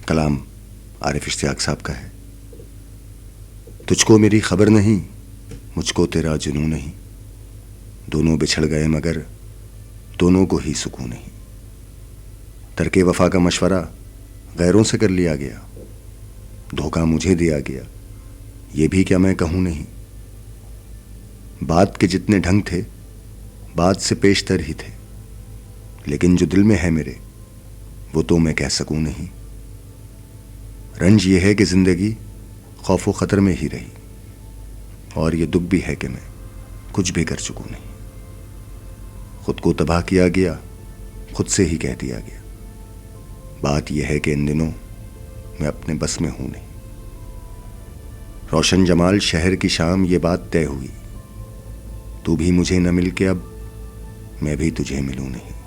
कलाम आरिफ इश्तियाक साहब का है। तुझको मेरी खबर नहीं, मुझको तेरा जुनून नहीं, दोनों बिछड़ गए मगर दोनों को ही सुकून नहीं। तर्के वफा का मशवरा गैरों से कर लिया गया, धोखा मुझे दिया गया, ये भी क्या मैं कहूँ नहीं। बात के जितने ढंग थे बात से पेशतर ही थे, लेकिन जो दिल में है मेरे वो तो मैं कह सकूँ नहीं। रंज ये है कि जिंदगी खौफ व ख़तर में ही रही, और ये दुख भी है कि मैं कुछ भी कर चुकूँ नहीं। खुद को तबाह किया गया, खुद से ही कह दिया गया। बात यह है कि इन दिनों मैं अपने बस में हूँ नहीं। रोशन जमाल शहर की शाम ये बात तय हुई, तू भी मुझे न मिल के अब मैं भी तुझे मिलूँ नहीं।